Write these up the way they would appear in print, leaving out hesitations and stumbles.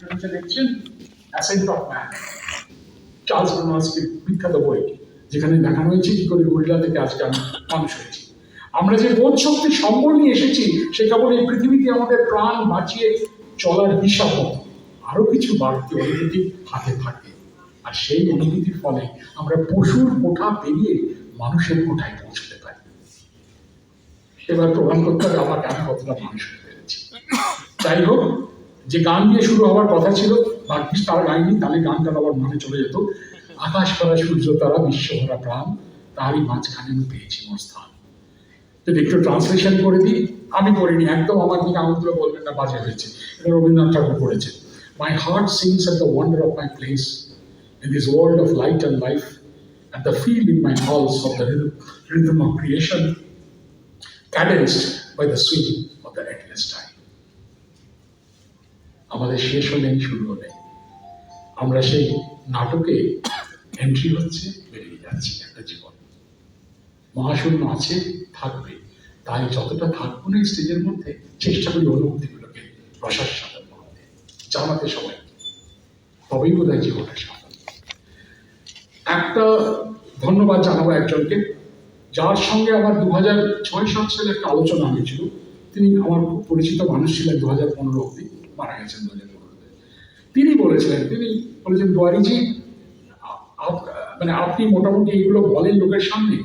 দেখছেন accent of man, Charles ডারউইনের বিখ্যাত বই, যেখানে দেখানো হয়েছে কি করে গরিলা থেকে আজকে আমি মানুষ হয়েছি। আমরা যে বোধ শক্তির সম্বল নিয়ে এসেছি সে কেবল এই পৃথিবীতে আমাদের প্রাণ বাঁচিয়ে চলার হিসাব মতো, আরো কিছু বাড়তি অনুভূতি হাতে থাকে। আর সেই অনুভূতির ফলে আমরা পশুর কোঠা পেরিয়ে মানুষের কোঠায় পৌঁছতে পারি। এবার প্রমাণ করতে হবে আমাকে আমি কতটা মানুষ হতে পেরেছি। যাই হোক, যে গান দিয়ে শুরু হওয়ার কথা ছিল ভাগ্যিস তার গাইনি, তাহলে গানটা আবার মনে চলে যেত। আকাশ ভরা সূর্য তারা বিশ্ব ভরা প্রাণ, তারই মাঝখানে আমি পেয়েছি মোর স্থান। যদি একটু ট্রান্সলেশন করে দিই, আমি করিনি, একদম আমার দিকে আঙুলগুলো বলবেন না বাজে হয়েছে, এটা রবীন্দ্রনাথ ঠাকুর করেছেন। My heart sings at the wonder of my place in this world of light and life, at the feel in my pulse of the rhythm of creation, cadenced by the swing of the endless time. আমাদের শেষ হলেই শুরু হলে আমরা সেই নাটকে entry হচ্ছে, বেরিয়ে যাচ্ছি একটা জীবন। মহাশূন্য আছে, থাকবে, তাই যতটা থাকবো না স্টেজের মধ্যে চেষ্টা করি অনুভূতিগুলোকে রসাস্বাদন করতে, জানাতে সবাই, তবেই বোধ হয় জীবনের সাফল্য। একটা ধন্যবাদ জানাবো একজনকে, যার সঙ্গে আমার 2006-07 সালে একটা আলোচনা হয়েছিল। তিনি আমার খুব পরিচিত মানুষ ছিলেন 2015 অব্দি, মারা গেছেন 2015-তে। তিনি বলেছেন দুয়ারিজি, মানে আপনি মোটামুটি এগুলো বলেন লোকের সামনে।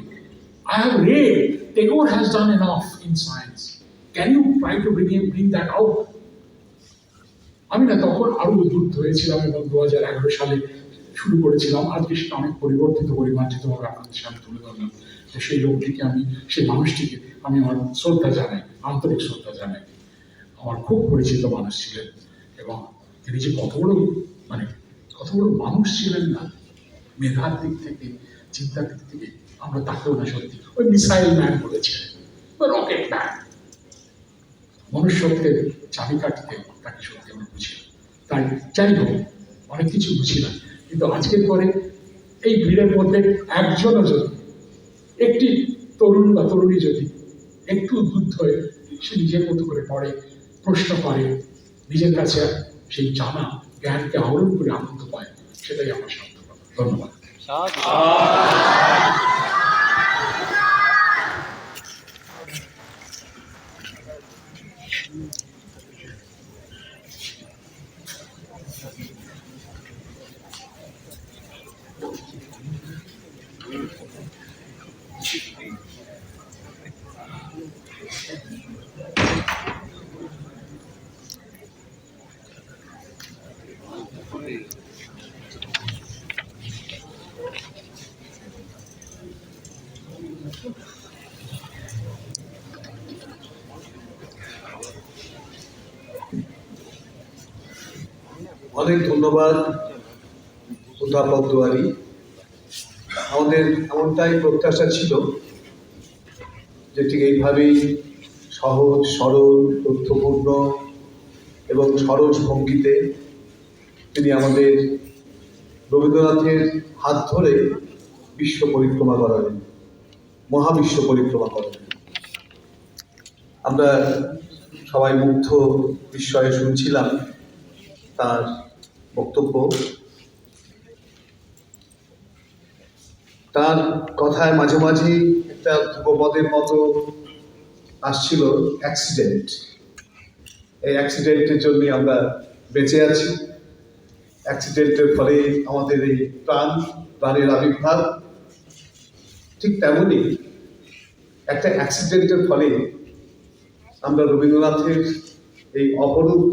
I have read Tagore has done enough in science. Can you try to bring that out? আমি না তখন আরো উদ্বুদ্ধ হয়েছিলাম এবং 2011 সালে শুরু করেছিলাম। আজকে সেটা অনেক পরিবর্তিত পরিমার্জিতভাবে আপনাদের সামনে তুলে ধরলাম। তো সেই লোকটিকে আমি, সেই মানুষটিকে আমি আমার শ্রদ্ধা জানাই, আন্তরিক শ্রদ্ধা জানাই। আমার খুব পরিচিত মানুষ ছিলেন এবং তিনি যে কত বড় মানুষ ছিলেন না, মেধার দিক থেকে, চিন্তার দিক থেকে, আমরা তাকেও না সত্যি ওই মিসাইল ম্যান বলেছিলেন, ওই রকেট ম্যান। মনুষ্যত্বের চাবিকাঠিতে তাকে সত্যি আমরা বুঝিলাম। তাই যাই হোক, অনেক কিছু বুঝিলাম, কিন্তু আজকের পরে এই ভিড়ের মধ্যে একজনও যদি, একটি তরুণ বা তরুণী যদি একটু উদ্বুদ্ধ হয়ে সে নিজের মতো করে পড়ে, প্রশ্ন করে, নিজের কাছে সেই জানা জ্ঞানকে আহরণ করে আনন্দ পায়, সেটাই আমার সার্থকতা। ধন্যবাদ। অনেক ধন্যবাদ অধ্যাপক দুয়ারি। আমাদের এমনটাই প্রত্যাশা ছিল যে ঠিক এইভাবেই সহজ সরল তথ্যপূর্ণ এবং সরস ভঙ্গিতে তিনি আমাদের রবীন্দ্রনাথের হাত ধরে বিশ্ব পরিক্রমা করালেন, মহাবিশ্ব পরিক্রমা করালেন। আমরা সবাই মুগ্ধ বিস্ময়ে শুনছিলাম তার বক্তব্য। তার কথায় মাঝে মাঝে একটা ধ্রুবপদের মতো আসছিল অ্যাক্সিডেন্ট। এই অ্যাক্সিডেন্টের জন্য আমরা বেঁচে আছি, অ্যাক্সিডেন্টের ফলে আমাদের এই প্রাণের আবির্ভাব। ঠিক তেমনই একটা অ্যাক্সিডেন্টের ফলে আমরা রবীন্দ্রনাথের এই অপরূপ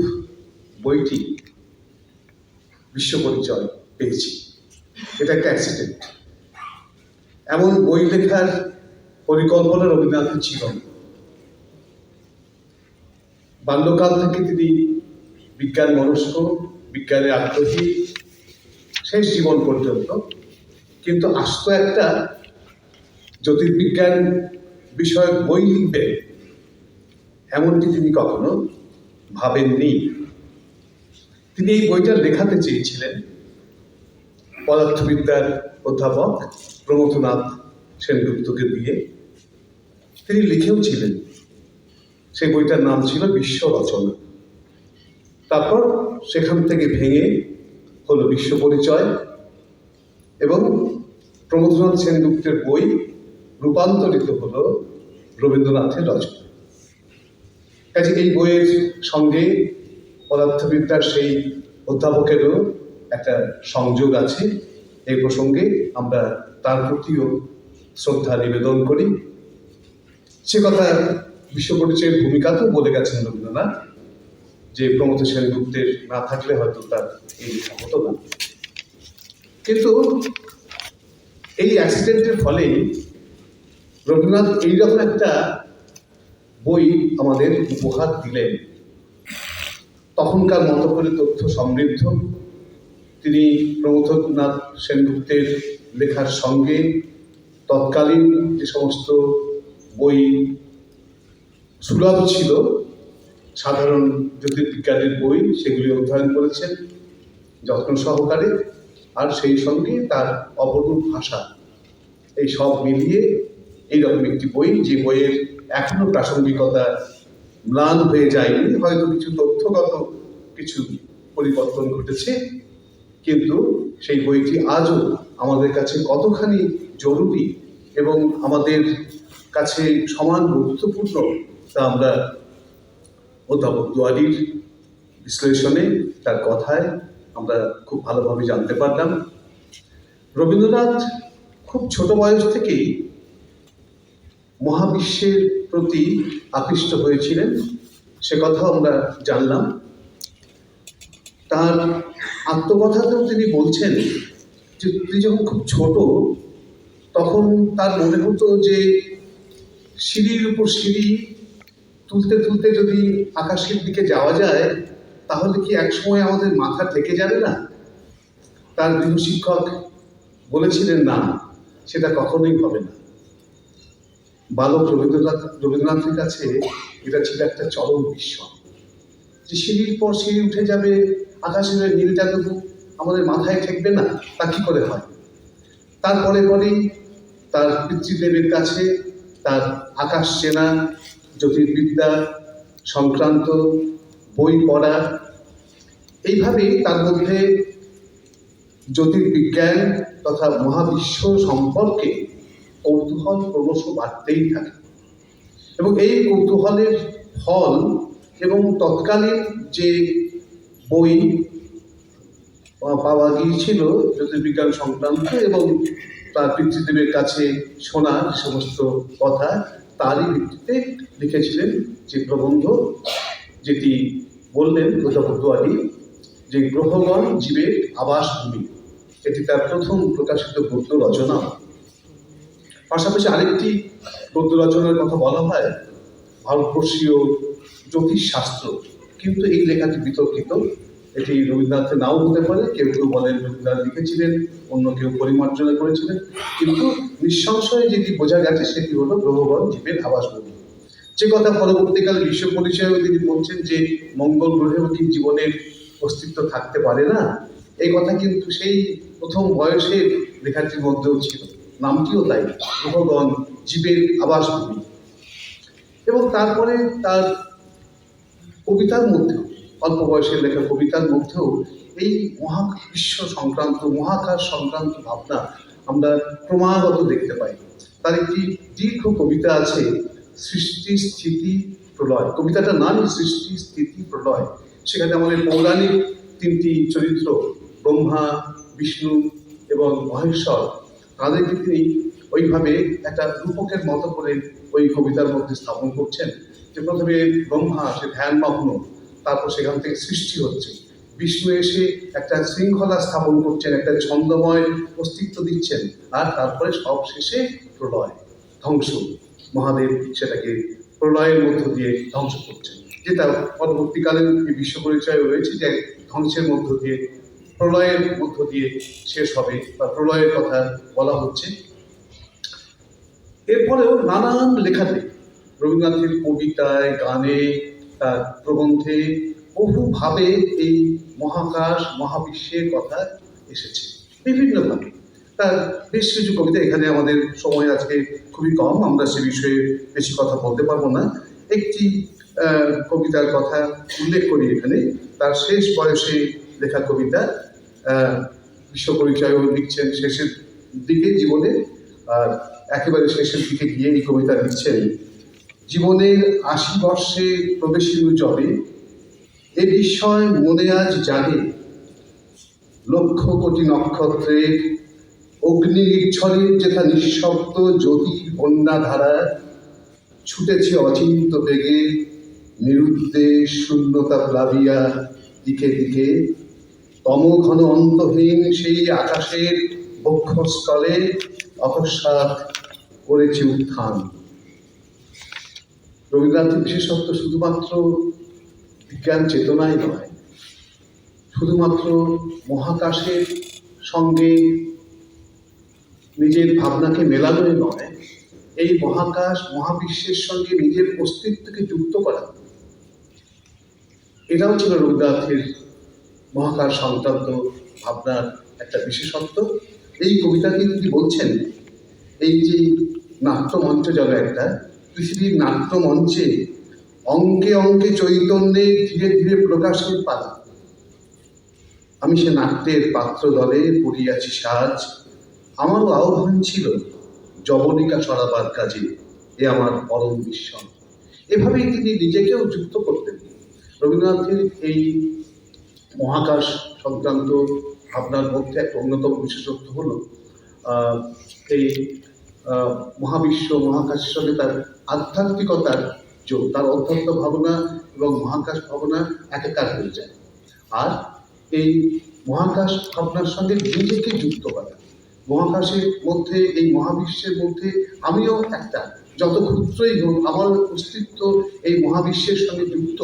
বইটি বিশ্ব পরিচয় পেয়েছি। এটা একটা অ্যাক্সিডেন্ট। এমন বই লেখার পরিকল্পনা রবীন্দ্রনাথের ছিল না। বাল্যকাল থেকে তিনি বিজ্ঞান মনস্ক, বিজ্ঞানে আগ্রহী শেষ জীবন পর্যন্ত, কিন্তু আস্ত একটা জ্যোতির্বিজ্ঞান বিষয়ক বই লিখবে এমনটি তিনি কখনো ভাবেননি। তিনি এই বইটা লেখাতে চেয়েছিলেন পদার্থবিদ্যার অধ্যাপক প্রমথনাথ সেনগুপ্তকে দিয়ে। তিনি লিখেও ছিলেন। সেই বইটার নাম ছিল বিশ্ব রচনা। তারপর সেখান থেকে ভেঙে হলো বিশ্ব পরিচয় এবং প্রমথনাথ সেনগুপ্তের বই রূপান্তরিত হলো রবীন্দ্রনাথের রচনা। কাজে এই বইয়ের সঙ্গে পদার্থবিদ্যার সেই অধ্যাপকেরও একটা সংযোগ আছে। এই প্রসঙ্গে আমরা তার প্রতিও শ্রদ্ধা নিবেদন করি। সে কথা বিশ্ব পরিচয়ের ভূমিকাতেও বলে গেছেন রবীন্দ্রনাথ যে প্রমথ সেনগুপ্তের না থাকলে হয়তো তার এই লেখা হতো না। কিন্তু এই অ্যাক্সিডেন্টের ফলেই রবীন্দ্রনাথ এইরকম একটা বই আমাদের উপহার দিলেন, তখনকার মতো করে তথ্য সমৃদ্ধ। তিনি প্রমথনাথ সেনগুপ্তের লেখার সঙ্গে তৎকালীন যে সমস্ত বই সুলভ ছিল, সাধারণ জ্যোতির্বিজ্ঞানের বই, সেগুলি অধ্যয়ন করেছেন যত্ন সহকারে, আর সেই সঙ্গে তার অপরূপ ভাষা, এই সব মিলিয়ে এইরকম একটি বই, যে বইয়ের এখনো প্রাসঙ্গিকতা ম্লান হয়ে যায়নি। হয়তো কিছু তথ্যগত কিছু পরিবর্তন ঘটেছে, কিন্তু সেই বইটি আজও আমাদের কাছে কতখানি জরুরি এবং আমাদের কাছে সমান গুরুত্বপূর্ণ তা আমরা অধ্যাপক দুয়ারির বিশ্লেষণে, তার কথায় আমরা খুব ভালোভাবে জানতে পারলাম। রবীন্দ্রনাথ খুব ছোট বয়স থেকেই মহাবিশ্বের প্রতি আকৃষ্ট হয়েছিলেন, সে কথাও আমরা জানলাম। তার আত্মকথাতেও তিনি বলছেন যে তিনি যখন খুব ছোট, তখন তার মনে হতো যে সিঁড়ির উপর সিঁড়ি তুলতে তুলতে যদি আকাশের দিকে যাওয়া যায়, তাহলে কি একসময় আমাদের মাথা থেকে যাবে না? তার গৃহ শিক্ষক বলেছিলেন, না, সেটা কখনোই হবে না। বালক রবীন্দ্রনাথের কাছে এটা ছিল একটা চরম বিস্ময়, যে সিঁড়ির পর সিঁড়ি উঠে যাবে, আকাশের নীলটা তবু আমাদের মাথায় ঠেকবে না, তা কি করে হয়? তারপরে পরেই তার পিতৃদেবের কাছে তার আকাশ চেনা, জ্যোতির্বিদ্যা সংক্রান্ত বই পড়া, এইভাবেই তার মধ্যে জ্যোতির্বিজ্ঞান তথা মহাবিশ্ব সম্পর্কে কৌতূহল ক্রমশ বাড়তেই থাকে। এবং এই কৌতূহলের ফল এবং তৎকালীন যে বই পাওয়া গিয়েছিল জ্যোতির্বিজ্ঞান সংক্রান্ত এবং তার পিতৃদেবের কাছে শোনা সমস্ত কথা, তারই ভিত্তিতে লিখেছিলেন যে প্রবন্ধ, যেটি বললেন অধ্যাপক দুয়ারি, যে গ্রহগণ জীবের আবাসভূমি। এটি তার প্রথম প্রকাশিত গদ্য রচনা। পাশাপাশি আরেকটি গদ্য রচনার কথা বলা হয়, ভারতবর্ষীয় জ্যোতিষশাস্ত্র, কিন্তু এই লেখাটি বিতর্কিত। এটি রবীন্দ্রনাথের নাও হতে পারে, কেউ কেউ বলেন রবীন্দ্রনাথ লিখেছিলেন, অন্য কেউ পরিমার্জনা করেছিলেন, কিন্তু নিঃসংশয়ে যেটি বোঝা গেছে সেটি হলো গ্রহগণ জীবের আবাসভূমি। যে কথা পরবর্তীকালে বিশ্ব পরিচয়েও তিনি বলছেন যে মঙ্গল গ্রহেও কি জীবনের অস্তিত্ব থাকতে পারে না, এই কথা কিন্তু সেই প্রথম বয়সের লেখাটির মধ্যেও ছিল, নামটিও তাই, গ্রহগণ জীবের আবাসভূমি। এবং তারপরে তার কবিতার মধ্যেও, অল্প বয়সের লেখা কবিতার মধ্যেও এই মহাবিশ্ব সংক্রান্ত, মহাকাশ সংক্রান্ত ভাবনা আমরা ক্রমাগত দেখতে পাই। তার একটি দীর্ঘ কবিতা আছে, সৃষ্টি স্থিতি প্রলয়। কবিতাটার নামই সৃষ্টি স্থিতি প্রলয়। সেখানে আমাদের পৌরাণিক তিনটি চরিত্র, ব্রহ্মা, বিষ্ণু এবং মহেশ্বর, তাদেরকে তিনি ওইভাবে একটা রূপকের মতো করে ওই কবিতার মধ্যে স্থাপন করছেন। যে প্রথমে ব্রহ্মা, সে ধ্যানমগ্ন, তারপর সেখান থেকে সৃষ্টি হচ্ছে। বিষ্ণু এসে একটা শৃঙ্খলা স্থাপন করছেন, একটা ছন্দময় অস্তিত্ব দিচ্ছেন, আর তারপরে সব শেষে প্রলয়, ধ্বংস। মহাদেব সেটাকে প্রলয়ের মধ্য দিয়ে ধ্বংস করছেন, যেটা পরবর্তীকালে বিশ্ব পরিচয় রয়েছে, যে ধ্বংসের মধ্য দিয়ে, প্রলয়ের মধ্য দিয়ে শেষ হবে, বা প্রলয়ের কথা বলা হচ্ছে। এরপরেও নানান লেখাতে, রবীন্দ্রনাথের কবিতায়, গানে, তার প্রবন্ধে বহুভাবে এই মহাকাশ, মহাবিশ্বের কথা এসেছে বিভিন্নভাবে। তার বেশ কিছু কবিতা, এখানে আমাদের সময় আজকে খুবই কম, আমরা সে বিষয়ে বেশি কথা বলতে পারবো না। একটি কবিতার কথা উল্লেখ করি এখানে, তার শেষ বয়সে লেখা কবিতা। বিশ্ব পরিচয়ও লিখছেন শেষের দিকে জীবনে, আর একেবারে শেষের দিকে গিয়ে এই কবিতা লিখছেন, জীবনের ৮০ বর্ষে প্রবেশিনু যবে, এ বিষয় মনে আজ জাগে, লক্ষ কোটি নক্ষত্রের অগ্নি নির্ঝরে যেথা নিঃশব্দ যদি বন্যা ধারা ছুটেছে অচিন্ত বেগে, নিরুদ্দেশ শূন্যতা প্লাবিয়া দিকে দিকে, তমঘন অন্তহীন সেই আকাশের বক্ষস্থলে অকস্মাৎ করেছে উত্থান। রবীন্দ্রনাথের বিশেষত্ব শুধুমাত্র বিজ্ঞান চেতনায় নয়, শুধুমাত্র মহাকাশের সঙ্গে নিজের ভাবনাকে মেলানোই নয়, এই মহাকাশ মহাবিশ্বের সঙ্গে নিজের অস্তিত্বকে যুক্ত করা, এটাও ছিল রবীন্দ্রনাথের মহাকাশ সংক্রান্ত ভাবনার একটা বিশেষত্ব। এই কবিতাকে তিনি বলছেন, এই যে নাট্যমঞ্চ যেন একটা পৃথিবীর নাট্যমঞ্চে অঙ্গে অঙ্গে চৈতন্যে ধীরে ধীরে প্রকাশের পালা, আমি সে নাট্যের পাত্র দলে পড়িয়াছি সাজ, আমারও আহ্বান ছিল যবনিকা সরাবার কাজে, এ আমার পরম বিশ্বাস। এভাবেই তিনি নিজেকেও যুক্ত করতেন। রবীন্দ্রনাথের এই মহাকাশ সংক্রান্ত ভাবনার মধ্যে একটা অন্যতম বিশেষত্ব হলো এই মহাবিশ্ব মহাকাশের সঙ্গে তার আধ্যাত্মিকতার যোগ, তার অধ্যাত্ম ভাবনা এবং মহাকাশ ভাবনা একাকার হয়ে যায়। আর এই মহাকাশ ভাবনার সঙ্গে নিজেকে যুক্ত করা, মহাকাশের মধ্যে এই মহাবিশ্বের মধ্যে আমিও একটা, যত ক্ষুদ্রই হোক আমার অস্তিত্ব এই মহাবিশ্বের সঙ্গে যুক্ত,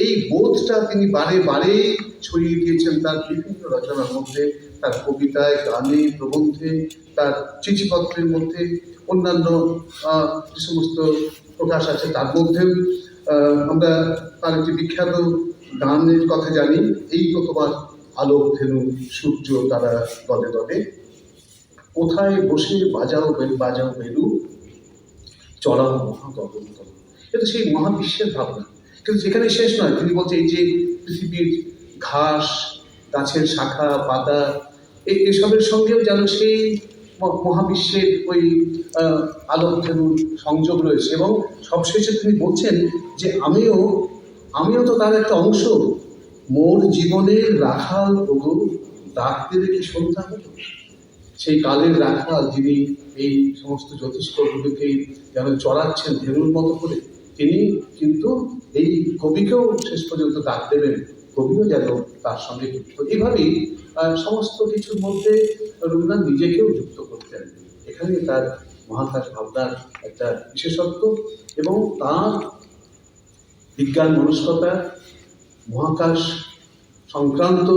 এই বোধটা তিনি বারে বারে ছড়িয়ে দিয়েছেন তার বিভিন্ন রচনার মধ্যে, তার কবিতায়, গানে, প্রবন্ধে, তার চিঠিপত্রের মধ্যে, অন্যান্য যে সমস্ত প্রকাশ আছে তার মধ্যেও। আমরা তার একটি বিখ্যাত গানের কথা জানি, এই তো তোমার আলোক ধেনু সূর্য তারা দলে দলে, কোথায় বসে বাজাও বাজাও বেলু, চড়াও মহাগগন তল। এটা সেই মহাবিশ্বের ভাবনা। কিন্তু সেখানে শেষ নয়, তিনি বলছে এই যে পৃথিবীর ঘাস, গাছের শাখা পাতা, এসবের সঙ্গেও যেন সেই মহাবিশ্বের ওই আলোকধেনুর সংযোগ রয়েছে। এবং সবশেষে তিনি বলছেন যে আমিও তো তার একটা অংশ, মোর জীবনের রাখাল ওগো, ডাক দিলে কি সন্ধ্যা হলো। সেই কালের রাখাল যিনি এই সমস্ত জ্যোতিষ্কগুলোকে যেন চড়াচ্ছেন ধেনুর মতো করে, তিনি কিন্তু এই কবিকেও শেষ পর্যন্ত ডাক দেবেন, কবিও যেন তার সঙ্গে যুক্ত। এইভাবেই সমস্ত কিছুর মধ্যে রবীন্দ্রনাথ নিজেকেও যুক্ত করতেন। এখানে তার মহাকাশ ভাবনার একটা বিশেষত্ব এবং তার বিজ্ঞান মনস্কতা, মহাকাশ সংক্রান্ত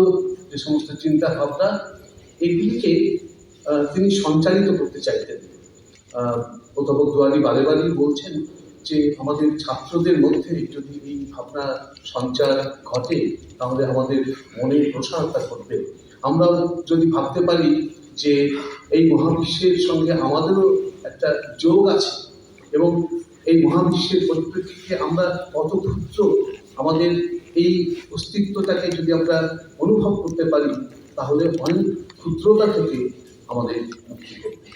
যে সমস্ত চিন্তা ভাবনা, এগুলিকে তিনি সঞ্চারিত করতে চাইতেন। অধ্যাপক দুয়ারি বারে বারেই বলছেন যে আমাদের ছাত্রদের মধ্যে যদি এই ভাবনা সঞ্চার ঘটে তাহলে আমাদের মনের প্রসারতা ঘটবে। আমরা যদি ভাবতে পারি যে এই মহাবিশ্বের সঙ্গে আমাদেরও একটা যোগ আছে এবং এই মহাবিশ্বের পরিপ্রেক্ষিতে আমরা কত ক্ষুদ্র, আমাদের এই অস্তিত্বটাকে যদি আমরা অনুভব করতে পারি তাহলে অনেক ক্ষুদ্রতা থেকে আমাদের মুক্তি করবে।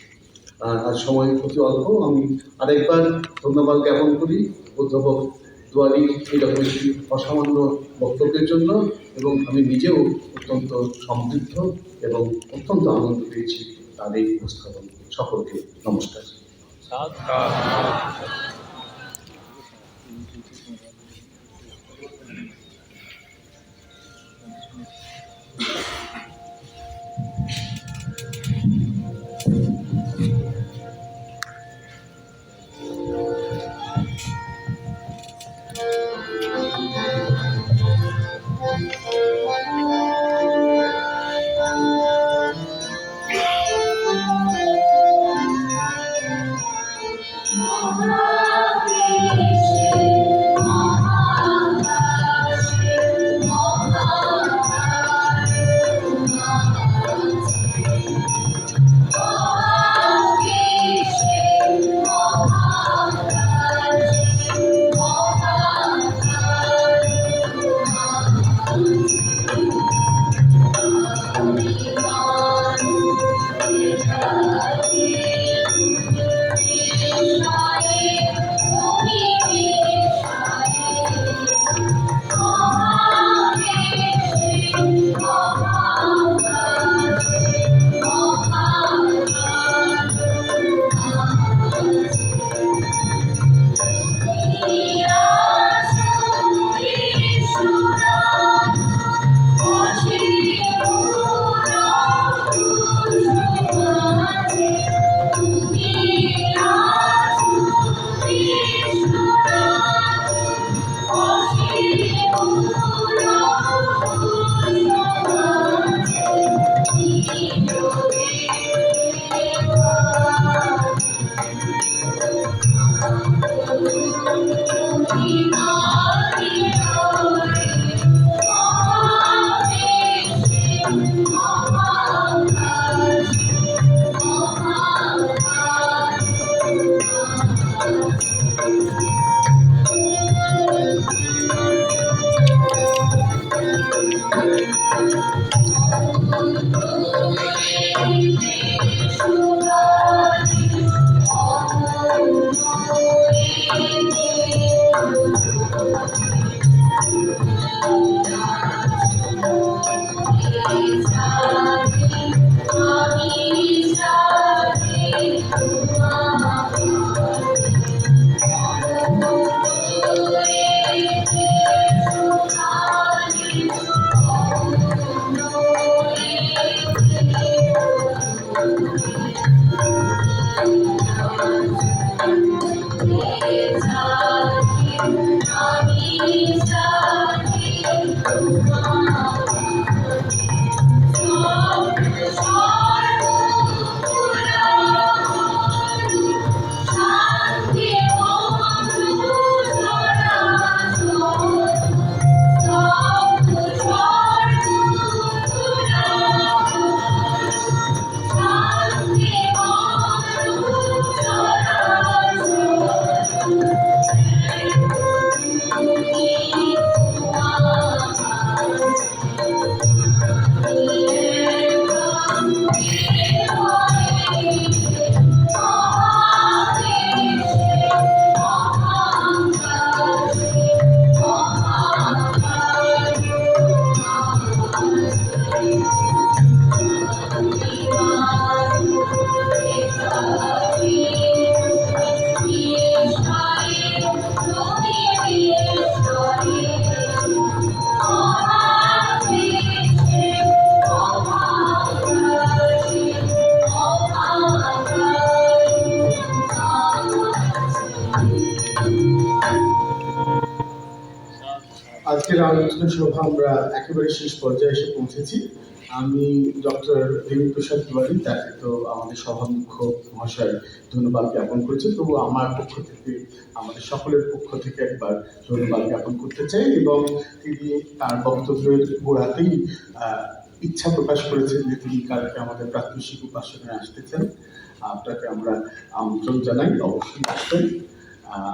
আর সময় অতি অল্প, আমি আরেকবার ধন্যবাদ জ্ঞাপন করি অধ্যাপক দুয়ারি এইরকম একটি অসামান্য বক্তব্যের জন্য, এবং আমি নিজেও অত্যন্ত সমৃদ্ধ এবং অত্যন্ত আনন্দ পেয়েছি তার এই উপস্থাপন। সকলকে নমস্কার। আজকের আলোচনা সভা আমরা একেবারে শেষ পর্যায়ে এসে পৌঁছেছি। আমি ডক্টর দেবীপ্রসাদ তিওয়ারি, তাকে তো আমাদের সভামুখ্য মহাশয় ধন্যবাদ জ্ঞাপন করেছে, তবু আমার পক্ষ থেকে, আমাদের সকলের পক্ষ থেকে একবার ধন্যবাদ জ্ঞাপন করতে চাই। এবং তিনি তার বক্তব্যের গোড়াতেই ইচ্ছা প্রকাশ করেছেন যে তিনি কালকে আমাদের প্রাত্যহিক উপাসনায় আসতেছেন। আপনাকে আমরা আমন্ত্রণ জানাই, অবশ্যই আসবেন।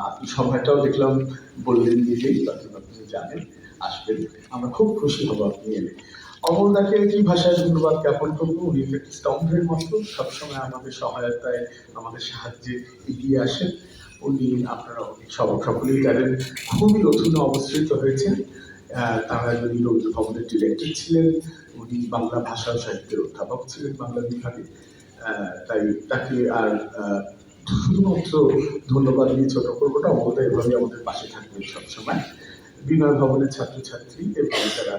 আপনি সময়টাও দেখলাম বললেন নিজেই, আপনি জানেন, আসবেন, আমরা খুব খুশি হব আপনি এলে। অমলদাকে কি ভাষায় ধন্যবাদ জ্ঞাপন করবো, উনি একটি স্তম্ভের মতো সবসময় আমাদের সহায়তায়, আমাদের সাহায্যে এগিয়ে আসেন। উনি আপনারা সকলেই জানেন খুবই নতুন অবস্থিত হয়েছেন। তারা উনি রবীন্দ্র ভবনের ডিরেক্টর ছিলেন, উনি বাংলা ভাষা ও সাহিত্যের অধ্যাপক ছিলেন বাংলা বিভাগে। তাই তাকে আর শুধুমাত্র ধন্যবাদ দিয়ে ছোট করবো না, অমলদা এভাবে আমাদের পাশে থাকবেন সবসময়। বিনয় ভবনের ছাত্রছাত্রী এবং যারা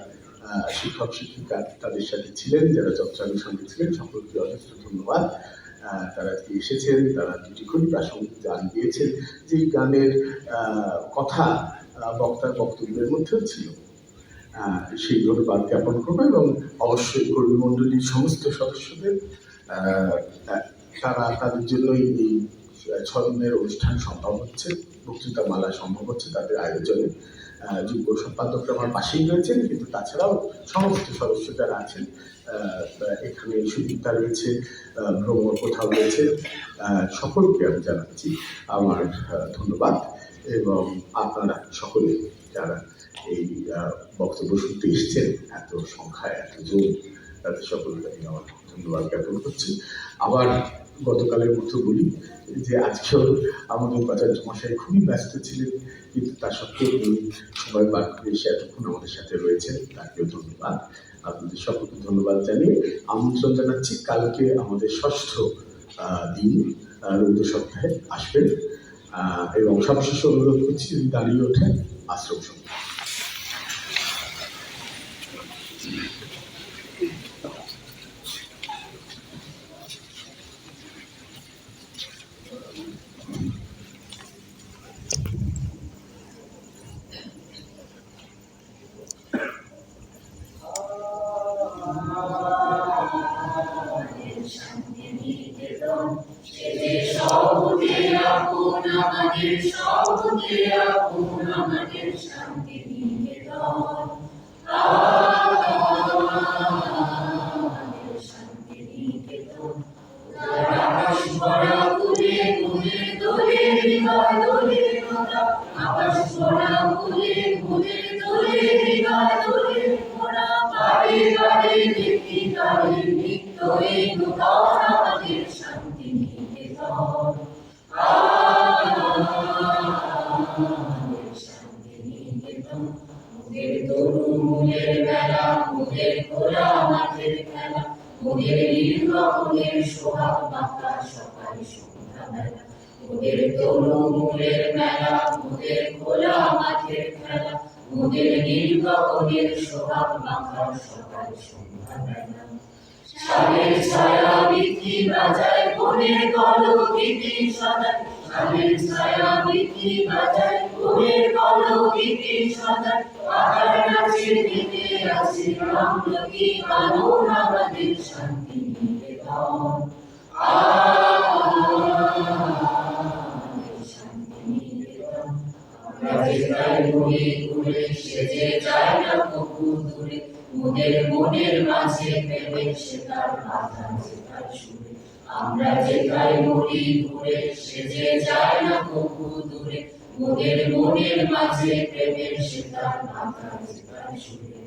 শিক্ষক শিক্ষিকা তাদের সাথে ছিলেন, যারা চর্চার সঙ্গে ছিলেন, সকলকে অজস্র ধন্যবাদ। তারা এসেছেন, তারা দুটি খুবই প্রাসঙ্গিক গান দিয়েছেন, যে গানের কথা বক্তার বক্তব্যের মধ্যেও ছিল। সেই ধন্যবাদ জ্ঞাপন করবো। এবং অবশ্যই কর্মী মণ্ডলীর সমস্ত সদস্যদের, তারা তাদের জন্যই এই 6 দিনের অনুষ্ঠান সম্ভব হচ্ছে, বক্তৃতা মালা সম্ভব হচ্ছে তাদের আয়োজনে। যোগ্য সম্পাদকরা আমার পাশেই রয়েছেন, কিন্তু তাছাড়াও সমস্ত সদস্য যারা আছেন, এখানে সুচিন্তা রয়েছে, ভ্রমণ কোথাও রয়েছে, সকলকে আমি জানাচ্ছি আমার ধন্যবাদ। এবং আপনারা সকলে যারা এই বক্তব্য শুনতে এসছেন, এত সংখ্যায় এতজন, তাদের সকলকে আমি আমার ধন্যবাদ জ্ঞাপন করছি। আবার গতকালের মতো বলি যে আজকেও আমাদের উপাচার্য মশাই খুবই ব্যস্ত ছিলেন, কিন্তু তা সত্ত্বেও তিনি সময় বার করে এসে এতক্ষণ আমাদের সাথে রয়েছেন, তাকেও ধন্যবাদ। আপনাদের সকলকে ধন্যবাদ জানিয়ে আমন্ত্রণ জানাচ্ছি কালকে আমাদের 6ষ্ঠ দিন রবীন্দ্র সপ্তাহে আসবেন। এবং সবশেষে অনুরোধ করছি যদি দাঁড়িয়ে ওঠেন আশ্রম সঙ্গে। শান্তি নিকেতন তারে দেখি তারে নিত্য এই নূতন আমাদের শান্তি নিকেতন। আমাদের শান্তি নিকেতন। মোদের তরু মূলের মেলা, মোদের খোলা মাঠের খেলা, মোদের নীল গগনের সোহাগ মাখা সকাল সন্ধ্যা বেলা। মোদের তরু মূলের মেলা, মোদের খোলা মাঠের খেলা, মোদের নীল গগনের সোহাগ মাখা সকাল সন্ধ্যা বেলা। শালের ছায়া বৃদ্ধি বাজায় বনের কলগীতি সদায়, শালের ছায়া বৃদ্ধি বাজায় বনের কলগীতি সদায়। পাতার নাচে মেতে আছে আমলকি কানন আমাদের শান্তি নিকেতন। আমাদের শান্তি নিকেতন। আমরা যেতাই ঘুরে ঘুরে সেজে যায় না কবু দূরে, মোদের মনের মাঝে প্রেমের সেতার বাঁধা যেতার সুরে। আমরা যেতাই ঘুরি ঘুরে সেজে যায় না কবু দূরে, মোদের মনের মাঝে প্রেমের সেতার বাঁধা যেতার সুরে।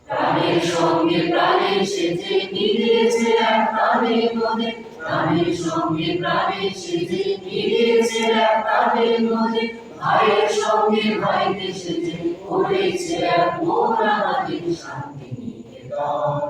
প্রাণের সঙ্গে প্রাণের সেজে মিলিয়েছে এক প্রাণে মোদের, প্রাণের সঙ্গে প্রাণের সেজে মিলিয়েছে এক প্রাণে মোদের। ভাইয়ের সঙ্গে ভাইকে সেজে করেছে এক মন আমাদের শান্তি নিকেতন।